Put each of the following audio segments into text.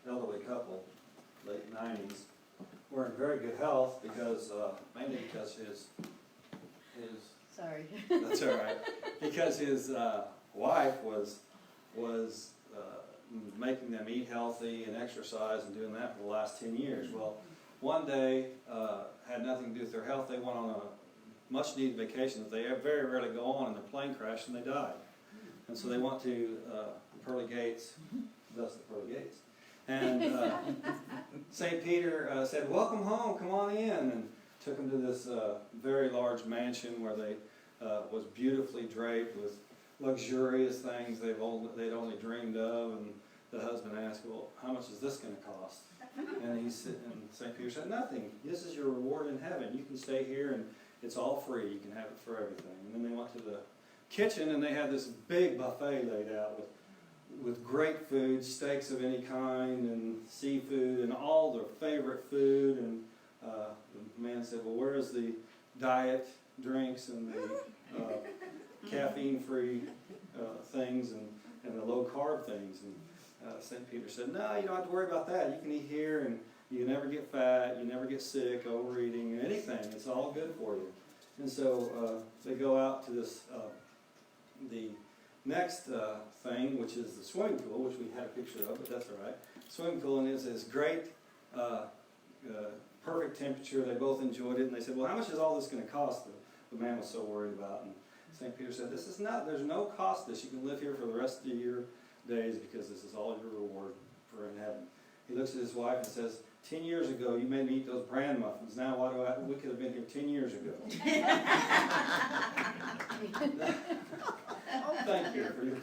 elderly couple, late 90s, were in very good health because, mainly because his Sorry. that's all right, because his wife was making them eat healthy and exercise and doing that for the last 10 years. Well, one day had nothing to do with their health. They went on a much needed vacation that they very rarely go on, and their plane crashed and they died. And so they went to Pearly Gates, thus the Pearly Gates. And St. Peter said, "Welcome home, come on in," and took them to this very large mansion where they was beautifully draped with luxurious things they'd only dreamed of. And the husband asked, "Well, how much is this going to cost?" And St. Peter said, "Nothing. This is your reward in heaven. You can stay here and it's all free. You can have it for everything." And then they went to the kitchen and they had this big buffet laid out with great food, steaks of any kind and seafood and all their favorite food. And the man said, "Well, where is the diet drinks and the caffeine-free things and the low-carb things?" And St. Peter said, "No, you don't have to worry about that. You can eat here and you never get fat, you never get sick, overeating, anything. It's all good for you." And so they go out to this, the next thing, which is the swimming pool, which we had a picture of, but that's all right. Swimming pool, and it's this great, perfect temperature. They both enjoyed it, and they said, "Well, how much is all this going to cost?" The man was so worried about, and St. Peter said, "This is not. There's no cost to this. You can live here for the rest of your days because this is all your reward for in heaven." He looks at his wife and says, "10 years ago, you made me eat those bran muffins. Now, we could have been here 10 years ago." Oh, thank you for your...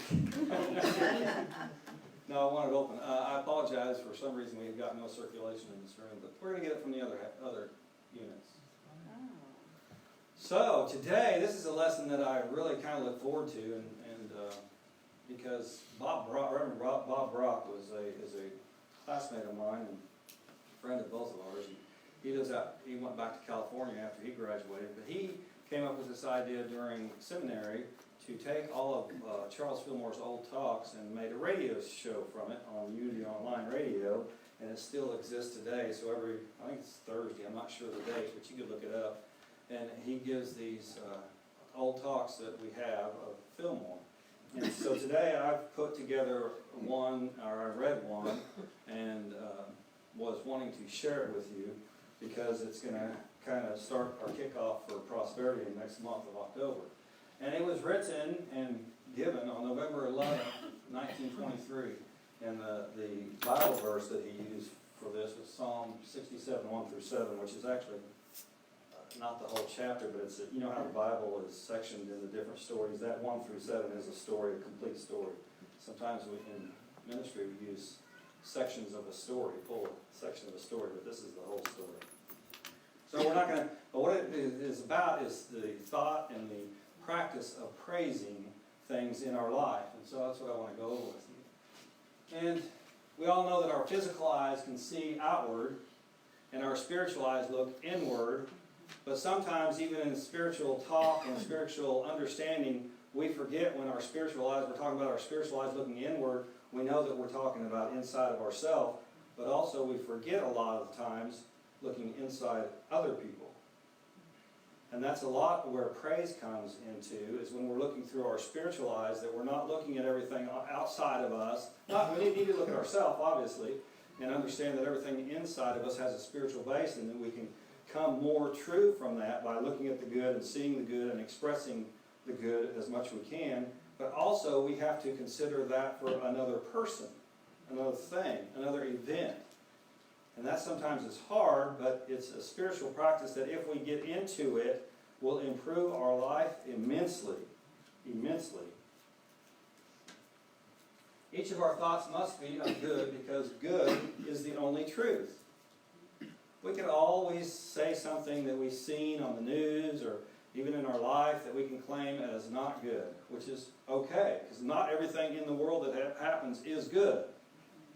No, I want it open. I apologize. For some reason, we've got no circulation in this room, but we're going to get it from the other units. So, today, this is a lesson that I really kind of look forward to, and because Reverend Bob Brock is a classmate of mine and friend of both of ours. And he went back to California after he graduated, but he came up with this idea during seminary to take all of Charles Fillmore's old talks and made a radio show from it on Unity Online Radio, and it still exists today. So I think it's Thursday, I'm not sure the date, but you could look it up. And he gives these old talks that we have of Fillmore. And so today I've put together one, or I read one, and was wanting to share it with you because it's going to kind of start our kickoff for prosperity in the next month of October. And it was written and given on November 11th, 1923. And the Bible verse that he used for this was Psalm 67, 1 through 7, which is actually not the whole chapter, but it's you know how the Bible is sectioned into different stories. That 1 through 7 is a story, a complete story. Sometimes in ministry we use sections of a story, full section of a story, but this is the whole story. So we're not going to, but what it is about is the thought and the practice of praising things in our life. And so that's what I want to go over with you. And we all know that our physical eyes can see outward and our spiritual eyes look inward. But sometimes even in spiritual talk and spiritual understanding, we forget when our spiritual eyes, we're talking about our spiritual eyes looking inward, we know that we're talking about inside of ourselves, but also we forget a lot of the times looking inside other people. And that's a lot where praise comes into, is when we're looking through our spiritual eyes, that we're not looking at everything outside of us. We need to look at ourselves, obviously, and understand that everything inside of us has a spiritual base, and then we can come more true from that by looking at the good and seeing the good and expressing the good as much as we can. But also we have to consider that for another person, another thing, another event. And that sometimes is hard, but it's a spiritual practice that if we get into it, will improve our life immensely. Immensely. Each of our thoughts must be of good, because good is the only truth. We could always say something that we've seen on the news or even in our life that we can claim as not good, which is okay, because not everything in the world that happens is good.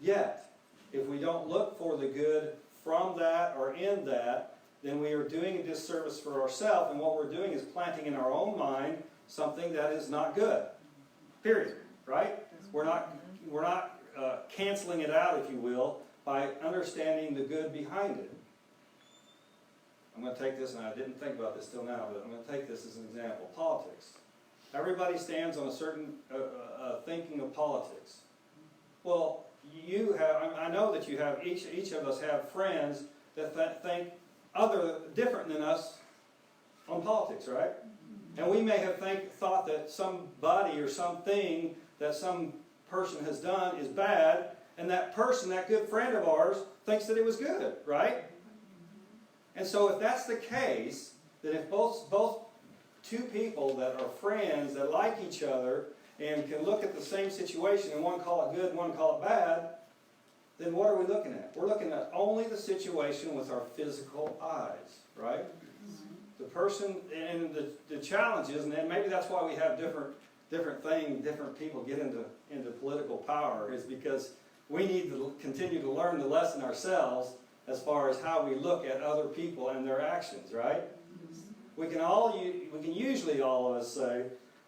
Yet, if we don't look for the good from that or in that, then we are doing a disservice for ourselves, and what we're doing is planting in our own mind something that is not good. Period. Right? We're not canceling it out, if you will, by understanding the good behind it. I'm going to take this, and I didn't think about this till now, but I'm going to take this as an example. Politics. Everybody stands on a certain thinking of politics. Well, I know that you have, each of us have friends that think different than us on politics, right? And we may have thought that somebody or something that some person has done is bad, and that person, that good friend of ours, thinks that it was good, right? And so if that's the case, that if both two people that are friends, that like each other, and can look at the same situation, and one call it good and one call it bad, then what are we looking at? We're looking at only the situation with our physical eyes, right? The person, and the challenge is, and maybe that's why we have different people get into political power, is because we need to continue to learn the lesson ourselves as far as how we look at other people and their actions, right? We can usually all of us say,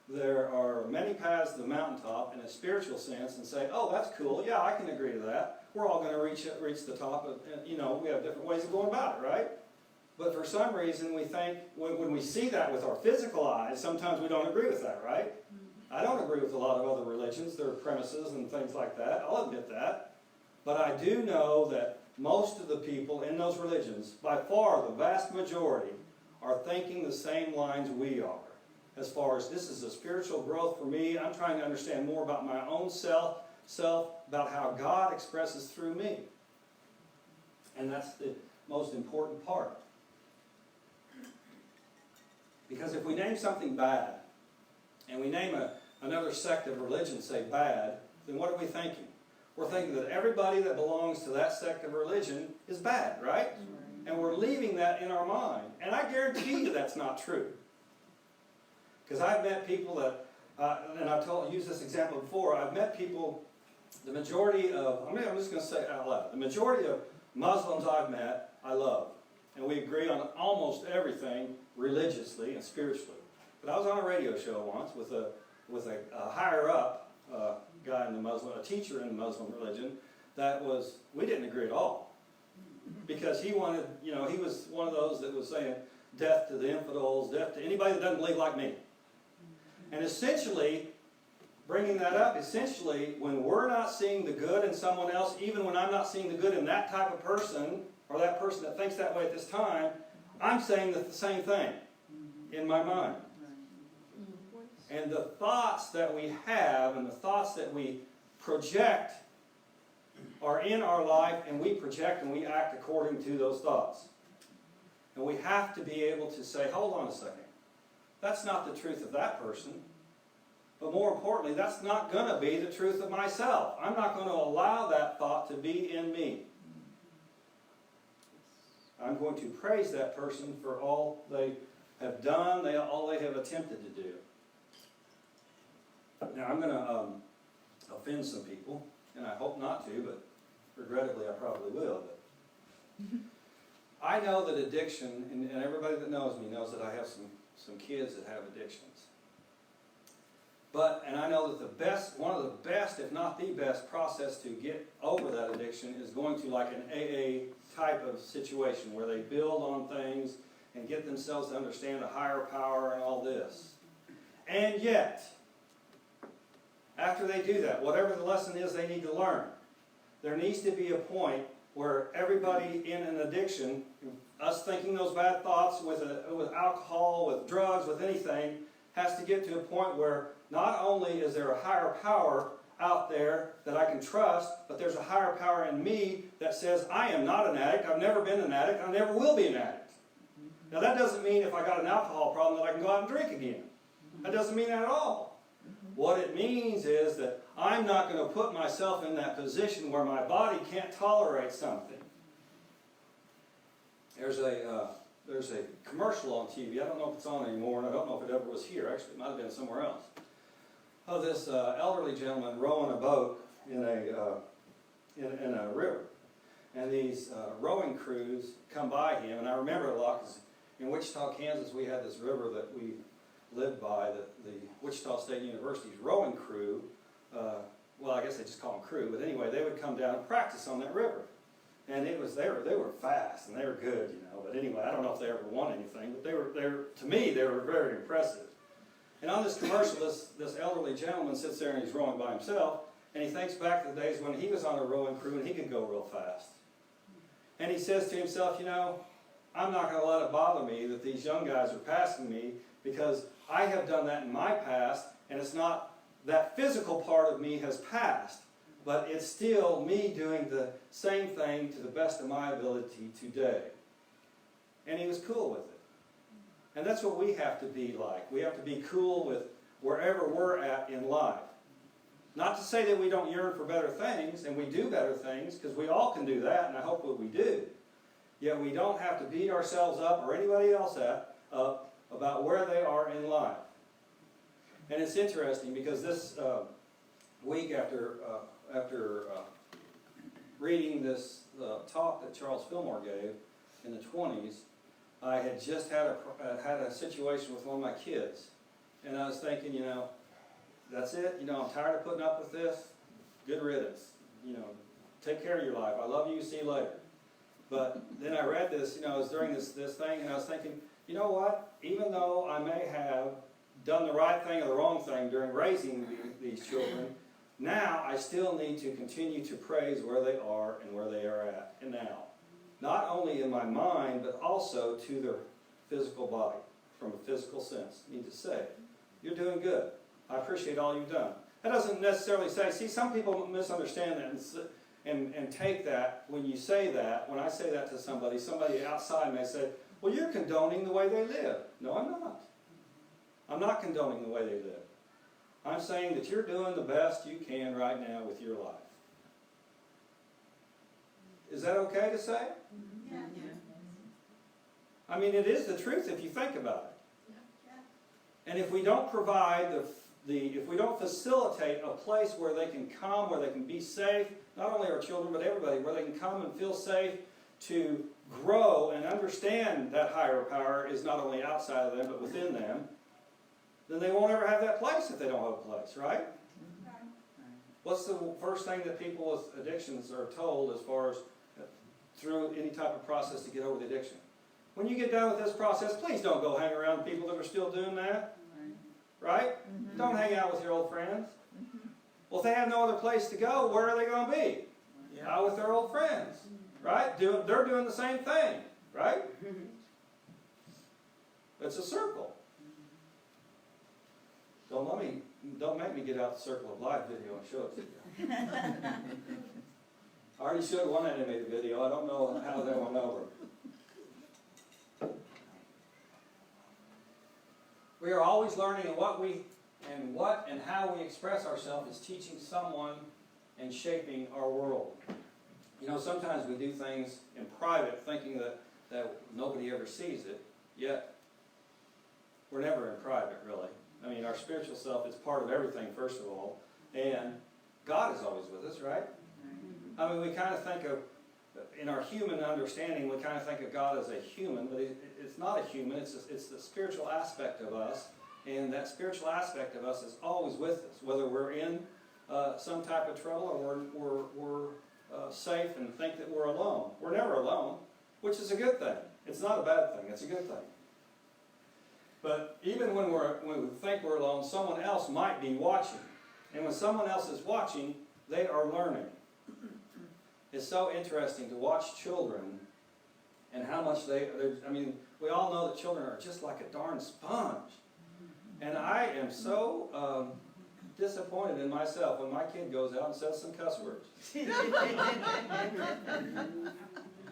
there are many paths to the mountaintop in a spiritual sense, and say, oh, that's cool, yeah, I can agree to that. We're all going to reach the top of, we have different ways of going about it, right? But for some reason we think, when we see that with our physical eyes, sometimes we don't agree with that, right? I don't agree with a lot of other religions, their premises and things like that, I'll admit that. But I do know that most of the people in those religions, by far the vast majority, are thinking the same lines we are. As far as this is a spiritual growth for me, I'm trying to understand more about my own self, about how God expresses through me. And that's the most important part. Because if we name something bad, and we name another sect of religion, say bad, then what are we thinking? We're thinking that everybody that belongs to that sect of religion is bad, right? And we're leaving that in our mind. And I guarantee you that's not true. Because I've met people that, and I've used this example before, I've met people, the majority of, I'm just going to say it out loud, the majority of Muslims I've met, I love. And we agree on almost everything religiously and spiritually. But I was on a radio show once with a higher up guy in the Muslim, a teacher in the Muslim religion, we didn't agree at all. Because he wanted, he was one of those that was saying, death to the infidels, death to anybody that doesn't believe like me. And essentially, bringing that up, when we're not seeing the good in someone else, even when I'm not seeing the good in that type of person, or that person that thinks that way at this time, I'm saying the same thing in my mind. And the thoughts that we have and the thoughts that we project are in our life, and we project and we act according to those thoughts. And we have to be able to say, hold on a second. That's not the truth of that person. But more importantly, that's not going to be the truth of myself. I'm not going to allow that thought to be in me. I'm going to praise that person for all they have done, all they have attempted to do. Now, I'm going to offend some people, and I hope not to, but regrettably I probably will. But I know that addiction, and everybody that knows me knows that I have some kids that have addictions. And I know that one of the best, if not the best, process to get over that addiction is going to like an AA type of situation where they build on things and get themselves to understand a higher power and all this. And yet, after they do that, whatever the lesson is they need to learn, there needs to be a point where everybody in an addiction, us thinking those bad thoughts with alcohol, with drugs, with anything, has to get to a point where not only is there a higher power out there that I can trust, but there's a higher power in me that says, I am not an addict, I've never been an addict, I never will be an addict. Now that doesn't mean if I got an alcohol problem that I can go out and drink again. That doesn't mean that at all. What it means is that I'm not going to put myself in that position where my body can't tolerate something. There's a commercial on TV, I don't know if it's on anymore, and I don't know if it ever was here, actually it might have been somewhere else, of this elderly gentleman rowing a boat in a river. And these rowing crews come by him, and I remember it a lot because in Wichita, Kansas, we had this river that we lived by, the Wichita State University's rowing crew well, I guess they just call them crew, but anyway, they would come down and practice on that river. And they were fast and they were good, you know. But anyway, I don't know if they ever won anything, but they were to me, they were very impressive. And on this commercial, this elderly gentleman sits there and he's rowing by himself, and he thinks back to the days when he was on a rowing crew and he could go real fast. And he says to himself, you know, I'm not going to let it bother me that these young guys are passing me, because I have done that in my past, and it's not that physical part of me has passed, but it's still me doing the same thing to the best of my ability today. And he was cool with it. And that's what we have to be like. We have to be cool with wherever we're at in life. Not to say that we don't yearn for better things, and we do better things, because we all can do that, and I hope that we do. Yet we don't have to beat ourselves up, or anybody else up, about where they are in life. And it's interesting, because this week after reading this talk that Charles Fillmore gave in the 20s, I had just had a situation with one of my kids. And I was thinking, you know, that's it. You know, I'm tired of putting up with this. Good riddance. You know, take care of your life. I love you. See you later. But then I read this, you know, I was during this thing, and I was thinking, you know what? Even though I may have done the right thing or the wrong thing during raising these children, now I still need to continue to praise where they are and where they are at and now. Not only in my mind, but also to their physical body, from a physical sense. I need to say, you're doing good. I appreciate all you've done. That doesn't necessarily say, see, some people misunderstand that and take that when you say that. When I say that to somebody outside may say, well, you're condoning the way they live. No, I'm not. I'm not condoning the way they live. I'm saying that you're doing the best you can right now with your life. Is that okay to say? Yeah. I mean, it is the truth if you think about it. And if we don't provide if we don't facilitate a place where they can come, where they can be safe, not only our children but everybody, where they can come and feel safe to grow and understand that higher power is not only outside of them but within them, then they won't ever have that place if they don't have a place, right? What's the first thing that people with addictions are told as far as through any type of process to get over the addiction? When you get done with this process, please don't go hang around people that are still doing that. Right? Mm-hmm. Don't hang out with your old friends. Mm-hmm. Well, if they have no other place to go, where are they going to be? Yeah. Out with their old friends. Right? They're doing the same thing. Right? Mm-hmm. It's a circle. Don't make me get out the Circle of Life video and show it to you. I already showed one animated video. I don't know how that went over. We are always learning, and what and how we express ourselves is teaching someone and shaping our world. You know, sometimes we do things in private thinking that nobody ever sees it, yet we're never in private, really. I mean, our spiritual self is part of everything, first of all, and God is always with us, right? I mean, we kind of think of, in our human understanding, we kind of think of God as a human, but it's not a human, it's the spiritual aspect of us, and that spiritual aspect of us is always with us, whether we're in some type of trouble or we're safe and think that we're alone. We're never alone, which is a good thing. It's not a bad thing, it's a good thing. But even when we think we're alone, someone else might be watching. And when someone else is watching, they are learning. It's so interesting to watch children and how much I mean, we all know that children are just like a darn sponge. And I am so disappointed in myself when my kid goes out and says some cuss words.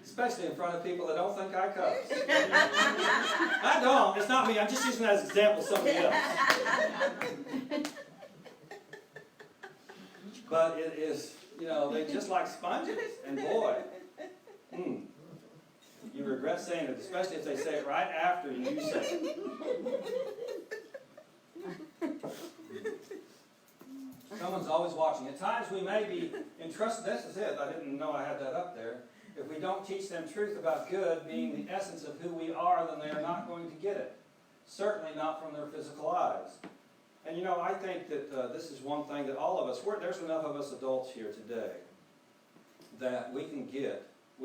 Especially in front of people that don't think I cuss. I don't. It's not me. I'm just using that as an example of somebody else. But it is, you know, they're just like sponges. And boy, you regret saying it, especially if they say it right after you say it. Someone's always watching. At times we may be entrusted. This is it. I didn't know I had that up there. If we don't teach them truth about good being the essence of who we are, then they are not going to get it. Certainly not from their physical eyes. And you know, I think that this is one thing that all of us, there's enough of us adults here today that we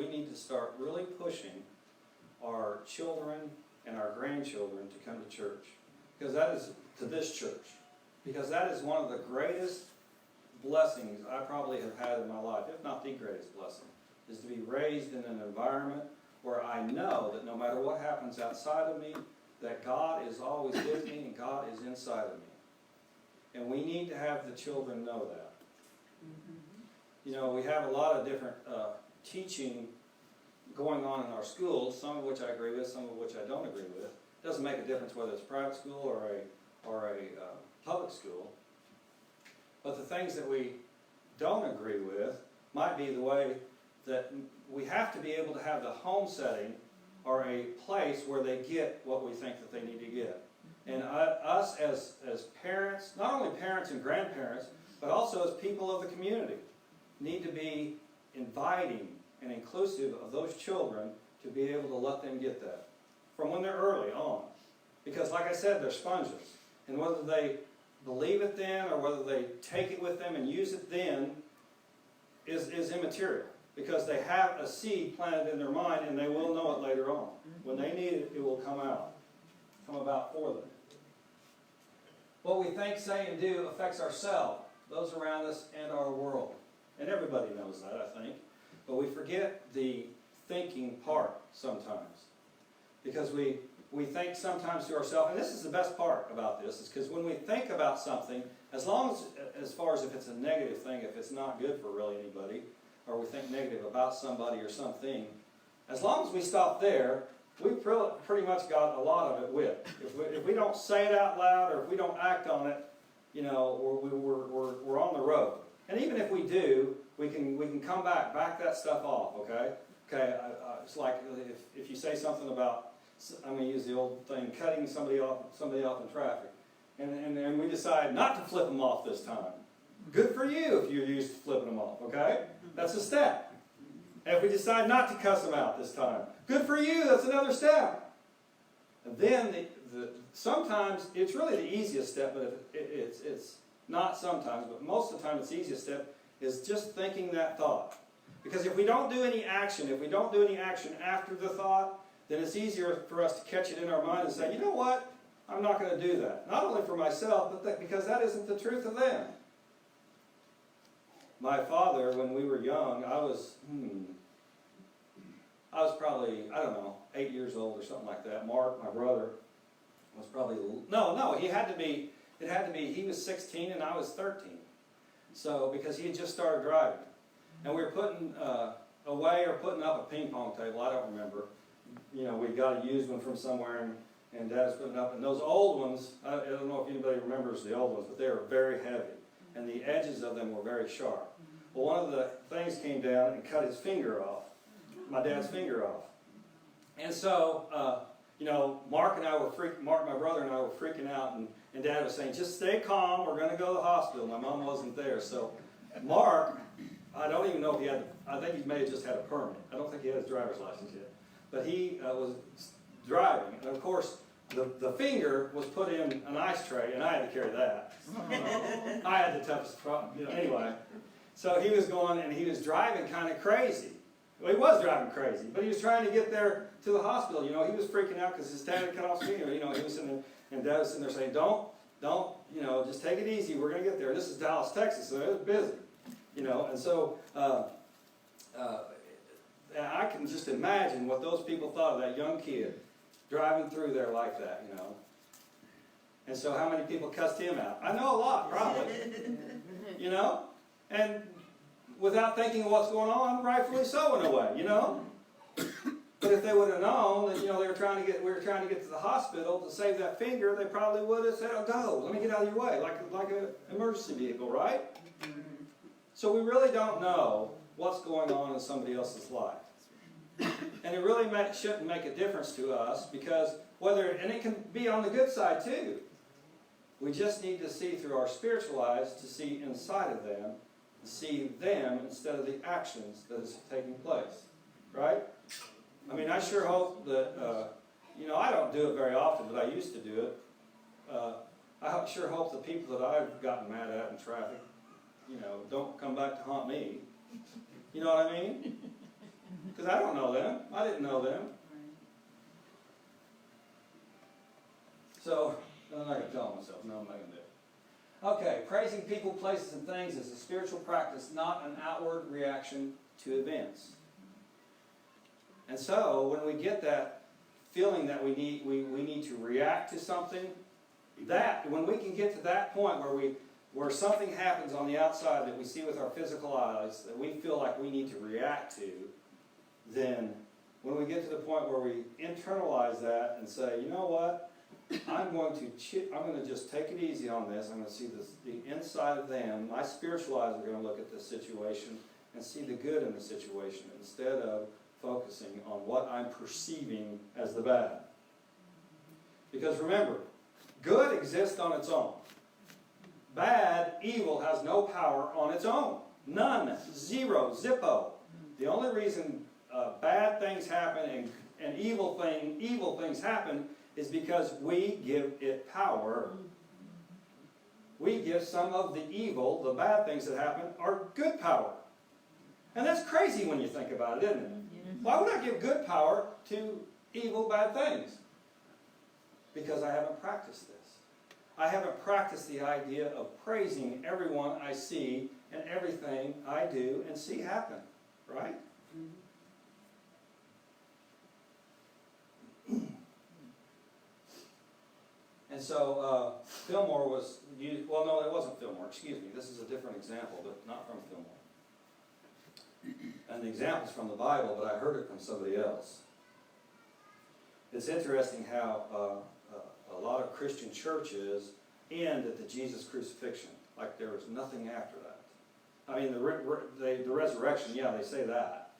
need to start really pushing our children and our grandchildren to come to church. Because that is, to this church. Because that is one of the greatest blessings I probably have had in my life, if not the greatest blessing, is to be raised in an environment where I know that no matter what happens outside of me, that God is always with me and God is inside of me. And we need to have the children know that. You know, we have a lot of different teaching going on in our schools, some of which I agree with, some of which I don't agree with. It doesn't make a difference whether it's a private school or a public school. But the things that we don't agree with might be the way that we have to be able to have the home setting or a place where they get what we think that they need to get. And us as parents, not only parents and grandparents, but also as people of the community, need to be inviting and inclusive of those children to be able to let them get that from when they're early on. Because like I said, they're sponges. And whether they believe it then or whether they take it with them and use it then is immaterial. Because they have a seed planted in their mind and they will know it later on. When they need it, it will come about for them. What we think, say, and do affects ourselves, those around us, and our world. And everybody knows that, I think. But we forget the thinking part sometimes. Because we think sometimes to ourselves, and this is the best part about this, is because when we think about something, as far as if it's a negative thing, if it's not good for really anybody, or we think negative about somebody or something, as long as we stop there, we pretty much got a lot of it whipped. If we don't say it out loud or if we don't act on it, you know, we're on the road. And even if we do, we can come back that stuff off, okay? Okay, it's like if you say something about, I'm going to use the old thing, cutting somebody off in traffic. And we decide not to flip them off this time. Good for you if you're used to flipping them off, okay? That's a step. And if we decide not to cuss them out this time, good for you, that's another step. And then sometimes it's really the easiest step, but it's not sometimes, but most of the time it's the easiest step is just thinking that thought. Because if we don't do any action, after the thought, then it's easier for us to catch it in our mind and say, you know what, I'm not going to do that. Not only for myself, but because that isn't the truth of them. My father, when we were young, I was probably, 8 years old or something like that. Mark, my brother, was probably, he was 16 and I was 13. So, because he had just started driving. And we were putting away or putting up a ping pong table, I don't remember. You know, we got a used one from somewhere and Dad was putting up. And those old ones, I don't know if anybody remembers the old ones, but they were very heavy. And the edges of them were very sharp. Well, one of the things came down and cut his finger off, my dad's finger off. And so, Mark, my brother and I were freaking out, and Dad was saying, just stay calm, we're going to go to the hospital. My mom wasn't there. So Mark, I don't even know if I think he may have just had a permit. I don't think he had his driver's license yet. But he was driving. And of course, the finger was put in an ice tray, and I had to carry that. I had the toughest problem. Anyway, so he was going, and he was driving kind of crazy. Well, he was driving crazy, but he was trying to get there to the hospital. You know, he was freaking out because his dad had cut off his finger. You know, he was sitting there, and Dad was sitting there saying, don't, just take it easy. We're going to get there. This is Dallas, Texas, so it was busy. You know, and so I can just imagine what those people thought of that young kid driving through there like that, you know. And so how many people cussed him out? I know a lot, probably. You know? And without thinking of what's going on, rightfully so in a way, you know? But if they would have known that, we were trying to get to the hospital to save that finger, they probably would have said, oh, go, let me get out of your way, like an emergency vehicle, right? So we really don't know what's going on in somebody else's life. And it really shouldn't make a difference to us because and it can be on the good side too. We just need to see through our spiritual eyes to see inside of them, to see them instead of the actions that is taking place. Right? I mean, I sure hope that, I don't do it very often, but I used to do it. I sure hope the people that I've gotten mad at in traffic, don't come back to haunt me. You know what I mean? Because I don't know them. I didn't know them. So, I'm not going to tell myself. No, I'm not going to do it. Okay, praising people, places, and things is a spiritual practice, not an outward reaction to events. And so, when we get that feeling that we need to react to something, when we can get to that point where something happens on the outside that we see with our physical eyes that we feel like we need to react to, then when we get to the point where we internalize that and say, you know what, I'm going to just take it easy on this. I'm going to see the inside of them. My spiritual eyes are going to look at this situation and see the good in the situation instead of focusing on what I'm perceiving as the bad. Because remember, good exists on its own. Bad, evil, has no power on its own. None. Zero. Zippo. The only reason bad things happen and evil things happen is because we give it power. We give some of the evil, the bad things that happen, our good power. And that's crazy when you think about it, isn't it? Why would I give good power to evil, bad things? Because I haven't practiced this. I haven't practiced the idea of praising everyone I see and everything I do and see happen. Right? And so Fillmore was used, well, no, it wasn't Fillmore, excuse me. This is a different example, but not from Fillmore. And the example's from the Bible, but I heard it from somebody else. It's interesting how a lot of Christian churches end at the Jesus crucifixion, like there was nothing after that. I mean, the resurrection, yeah, they say that.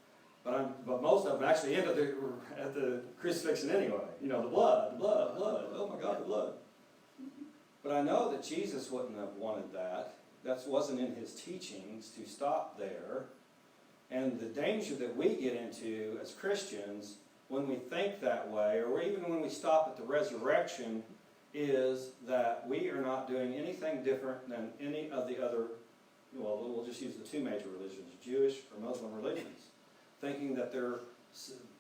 But most of them actually end at the crucifixion anyway. The blood. Oh my God, the blood. But I know that Jesus wouldn't have wanted that. That wasn't in his teachings to stop there. And the danger that we get into as Christians when we think that way, or even when we stop at the resurrection, is that we are not doing anything different than any of the other, well, we'll just use the two major religions, Jewish or Muslim religions, thinking that they're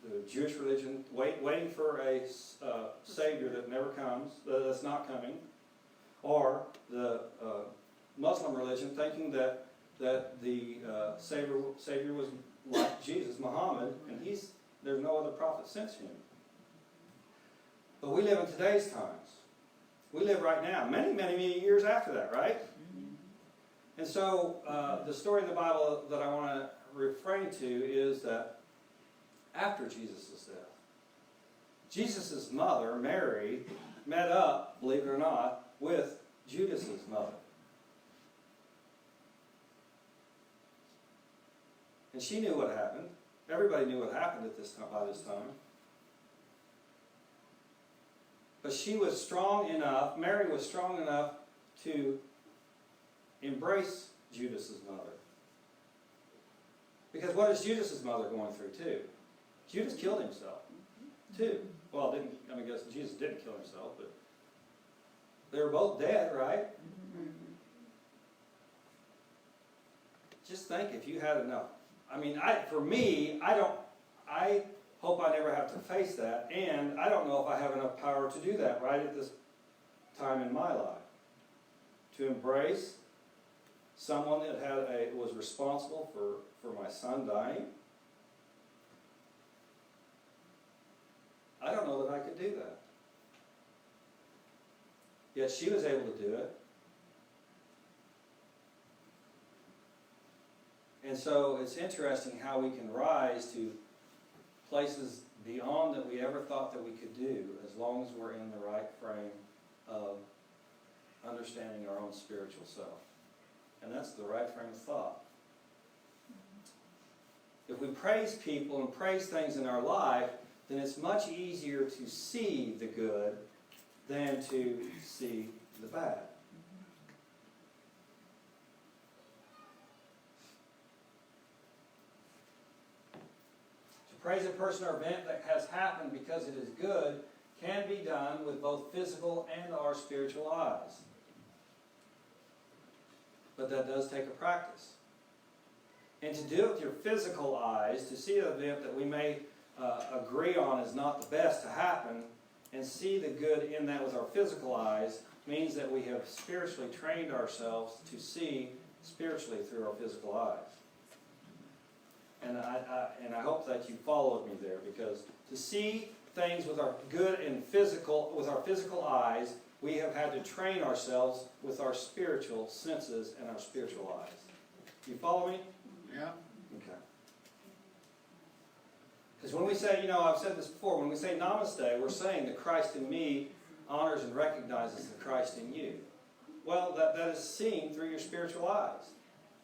the Jewish religion waiting for a Savior that never comes, that's not coming, or the Muslim religion thinking that the Savior was like Jesus, Muhammad, and there's no other prophet since him. But we live in today's times. We live right now, many, many, many years after that, right? And so the story in the Bible that I want to refrain to is that after Jesus' death, Jesus' mother, Mary, met up, believe it or not, with Judas' mother. And she knew what happened. Everybody knew what happened at this time, by this time. But she was strong enough, Mary was strong enough to embrace Judas' mother. Because what is Judas' mother going through too? Judas killed himself too. Well, I guess Jesus didn't kill himself, but they were both dead, right? Just think if you had enough. I mean, for me, I hope I never have to face that, and I don't know if I have enough power to do that right at this time in my life. To embrace someone that was responsible for my son dying. I don't know that I could do that. Yet she was able to do it. And so it's interesting how we can rise to places beyond that we ever thought that we could do, as long as we're in the right frame of understanding our own spiritual self. And that's the right frame of thought. If we praise people and praise things in our life, then it's much easier to see the good than to see the bad. To praise a person or event that has happened because it is good can be done with both physical and our spiritual eyes. but that does take a practice. And to do it with your physical eyes, to see an event that we may agree on is not the best to happen, and see the good in that with our physical eyes, means that we have spiritually trained ourselves to see spiritually through our physical eyes. And I hope that you followed me there, because to see things with our physical eyes, we have had to train ourselves with our spiritual senses and our spiritual eyes. You follow me? Yeah. Okay. Because when we say, I've said this before, when we say namaste, we're saying the Christ in me honors and recognizes the Christ in you. Well, that is seeing through your spiritual eyes.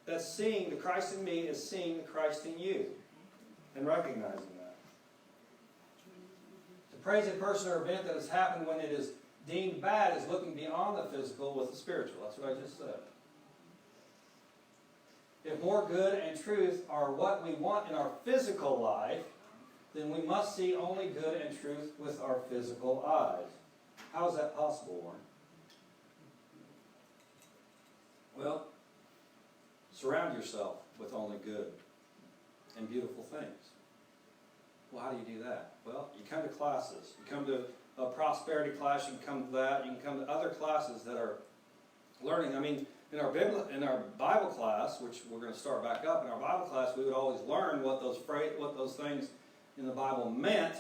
That's seeing the Christ in me is seeing the Christ in you and recognizing that. To praise a person or event that has happened when it is deemed bad is looking beyond the physical with the spiritual. That's what I just said. If more good and truth are what we want in our physical life, then we must see only good and truth with our physical eyes. How is that possible, Warren? Well, surround yourself with only good and beautiful things. Well, how do you do that? Well, you come to classes. You come to a prosperity class, you can come to that. You can come to other classes that are learning. I mean, in our Bible class, which we're going to start back up, in our Bible class, we would always learn what those things in the Bible meant,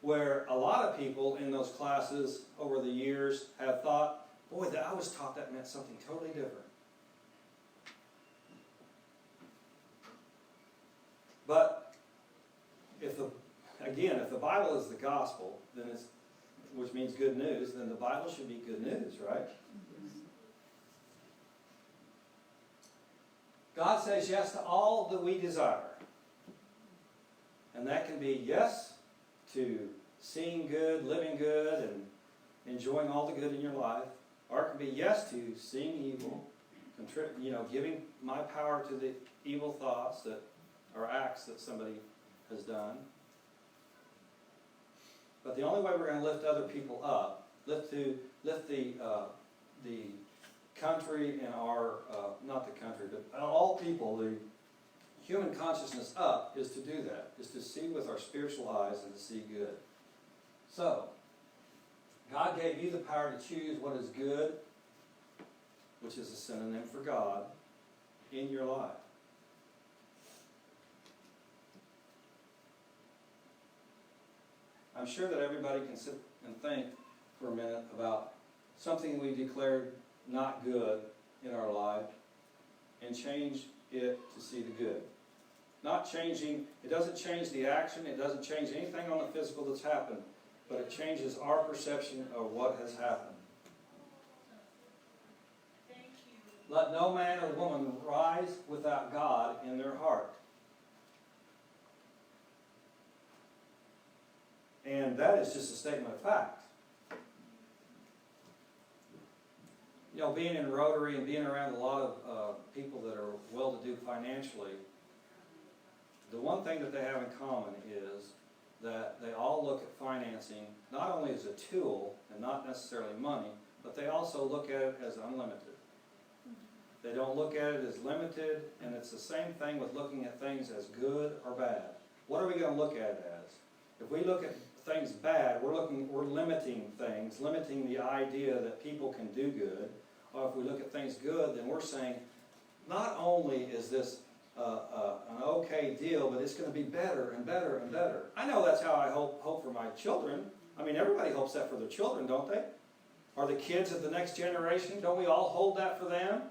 where a lot of people in those classes over the years have thought, boy, I was taught that meant something totally different. But if the Bible is the gospel, then which means good news, then the Bible should be good news, right? God says yes to all that we desire. And that can be yes to seeing good, living good, and enjoying all the good in your life. Or it can be yes to seeing evil, giving my power to the evil thoughts or acts that somebody has done. But the only way we're going to lift other people up, lift the country and not the country, but all people, the human consciousness up, is to do that, is to see with our spiritual eyes and to see good. So, God gave you the power to choose what is good, which is a synonym for God, in your life. I'm sure that everybody can sit and think for a minute about something we declared not good in our life and change it to see the good. Not changing, it doesn't change the action, it doesn't change anything on the physical that's happened, but it changes our perception of what has happened. Let no man or woman rise without God in their heart. And that is just a statement of fact. Being in Rotary and being around a lot of people that are well-to-do financially, the one thing that they have in common is that they all look at financing not only as a tool and not necessarily money, but they also look at it as unlimited. They don't look at it as limited, and it's the same thing with looking at things as good or bad. What are we going to look at it as? If we look at things bad, we're limiting things, limiting the idea that people can do good. Or if we look at things good, then we're saying, not only is this an okay deal, but it's going to be better and better and better. I know that's how I hope for my children. I mean, everybody hopes that for their children, don't they? Or the kids of the next generation, don't we all hold that for them?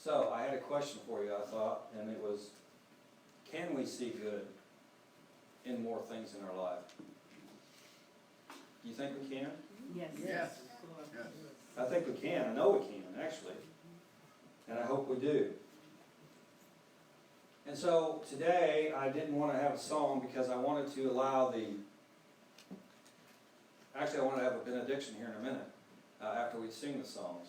So, I had a question for you, I thought, and it was, can we see good in more things in our life? Do you think we can? Yes. Yes. Yes. I think we can. I know we can, actually. And I hope we do. And so, today, I didn't want to have a song because I wanted to allow Actually, I want to have a benediction here in a minute, after we sing the songs.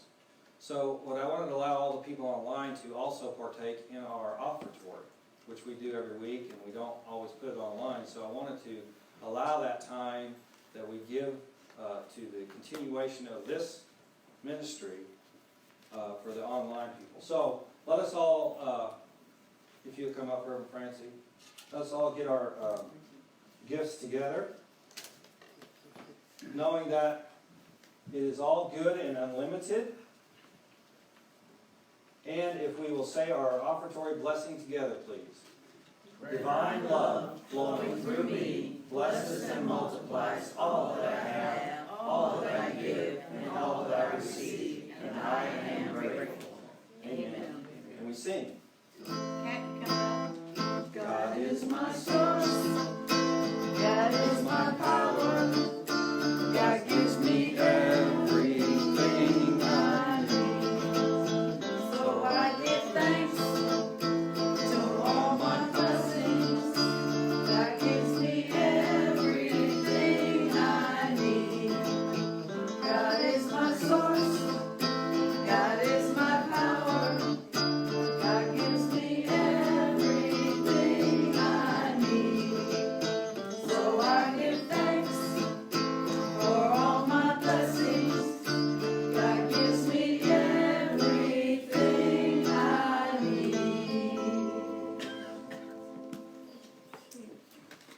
So what I wanted to allow all the people online to also partake in our offertory, which we do every week, and we don't always put it online. So I wanted to allow that time that we give to the continuation of this ministry for the online people. So let us all, if you come up, Reverend Francie, let us all get our gifts together, knowing that it is all good and unlimited. And if we will say our offertory blessing together, please. Divine love flowing through me blesses and multiplies all that I have, all that I give, and all that I receive, and I am grateful. Amen. And we sing. God is my source. God is my power. God gives me everything I need. So I give thanks to all my blessings. God gives me everything I need. God is my source. God is my power. God gives me everything I need. So I give thanks for all my blessings. God gives me everything I need.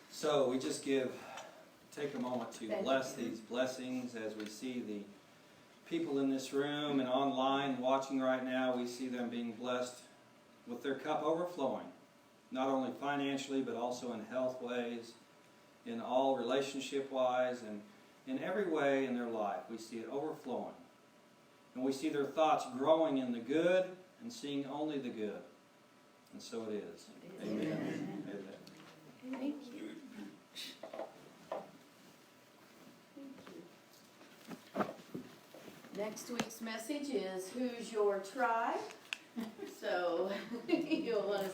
So we just take a moment to bless these blessings as we see the people in this room and online watching right now. We see them being blessed with their cup overflowing, not only financially but also in health ways, in all relationship wise, and in every way in their life. We see it overflowing. And we see their thoughts growing in the good and seeing only the good. And so it is. Amen. Amen. Thank you. Next week's message is Who's Your Tribe? So you'll want to